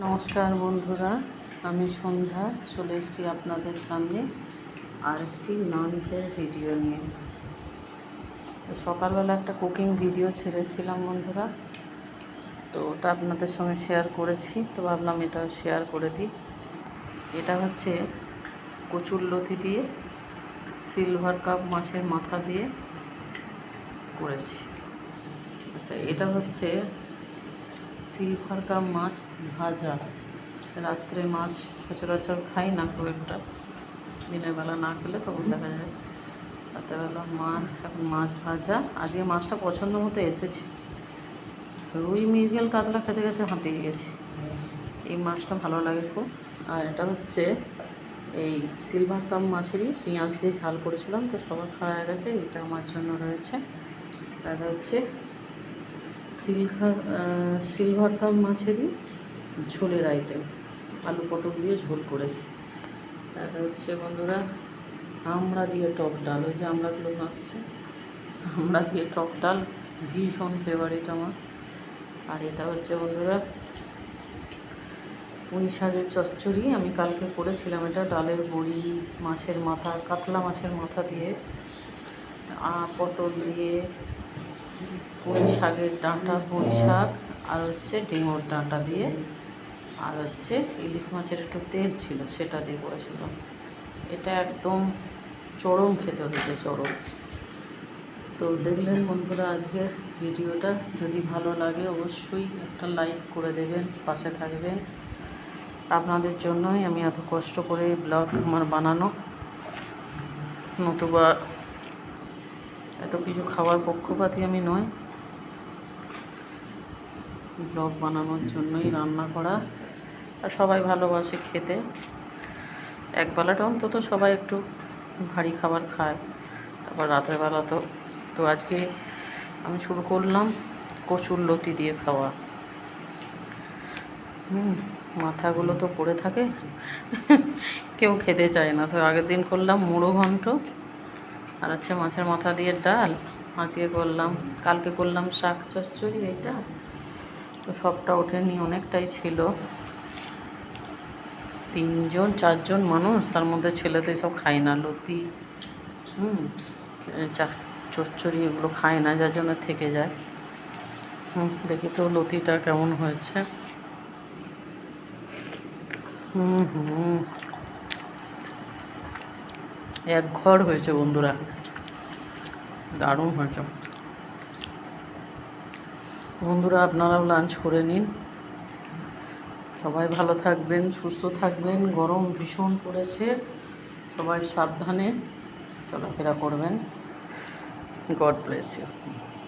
নমস্কার বন্ধুরা, আমি সন্ধ্যা চলে এসেছি আপনাদের সামনে আরেকটি লাঞ্চের ভিডিও নিয়ে। তো সকালবেলা একটা কুকিং ভিডিও ছেড়েছিলাম বন্ধুরা, তো ওটা আপনাদের সঙ্গে শেয়ার করেছি, তো ভাবলাম এটা শেয়ার করে দিই। এটা হচ্ছে কচুরলতি দিয়ে সিলভার কাপ মাছের মাথা দিয়ে করেছি। আচ্ছা, এটা হচ্ছে সিলভার কাপ মাছ ভাজা। রাত্রে মাছ সচরাচর খাই না খুব একটা, দিনের বেলা না খেলে তখন দেখা যায়। রাত্রেবেলা এখন মাছ ভাজা। আজকে মাছটা পছন্দ মতো এসেছে। রুই মৃগেল কাতলা খেতে খেতে হাঁপিয়ে গেছি। এই মাছটা ভালো লাগে খুব। আর এটা হচ্ছে এই সিলভার কাপ মাছেরই পেঁয়াজ দিয়ে ঝাল করেছিলাম, তো সবার খাওয়া হয়ে গেছে। এটা আমার জন্য রয়েছে। এটা হচ্ছে সিলভার কাপ মাছেরই ঝোলের আইটেম, আলু পটল দিয়ে ঝোল করেছি। এটা হচ্ছে বন্ধুরা আমড়া দিয়ে টক ডাল। ওই যে আমড়াগুলো ভাসছে, আমড়া দিয়ে টক ডাল ভীষণ ফেভারিট আমার। আর এটা হচ্ছে বন্ধুরা পুঁই শাকের চচ্চড়ি। আমি কালকে করেছিলাম এটা, ডালের বড়ি, মাছের মাথা, কাতলা মাছের মাথা দিয়ে, পটল দিয়ে, পুঁই শাকের ডাঁটা, পুঁই শাক, আর হচ্ছে ডিঙোর ডাঁটা দিয়ে, আর হচ্ছে ইলিশ মাছের একটু তেল ছিল সেটা দিয়ে করেছিলাম। এটা একদম চরম খেতে হয়েছে, চরম। তো দেখলেন বন্ধুরা আজকের ভিডিওটা, যদি ভালো লাগে অবশ্যই একটা লাইক করে দেবেন, পাশে থাকবেন। আপনাদের জন্যই আমি এত কষ্ট করে ব্লগ আমার বানানো, নতুবা এত কিছু খাওয়ার পক্ষপাতী আমি নয়। ব্লগ বানানোর জন্যই রান্না করা। আর সবাই ভালোবাসে খেতে। একবেলাটা অন্তত সবাই একটু ভারী খাবার খায়, তারপর রাতের বেলা তো আজকে আমি শুরু করলাম কচুরলতি দিয়ে খাওয়া। মাথাগুলো তো পড়ে থাকে, কেউ খেতে চায় না। তো আগের দিন করলাম মুড়ো ঘন্ট, আর হচ্ছে মাছের মাথা দিয়ে ডাল। আজকে করলাম, কালকে করলাম শাক চচ্চড়ি। এইটা তো সবটা ওঠেনি, অনেকটাই ছিল। 3-4জন মানুষ, তার মধ্যে ছেলে তো এসব খায় না, লতি চচ্চড়ি এগুলো খায় না, যার জন্য থেকে যায়। দেখি তো লতিটা কেমন হয়েছে। এক ঘর হয়েছে বন্ধুরা, দারুণ হয়েছে। বন্ধুরা আপনারাও লাঞ্চ করে নিন। সবাই ভালো থাকবেন, সুস্থ থাকবেন। গরম ভীষণ পড়েছে, সবাই সাবধানে চলাফেরা করবেন। God bless you.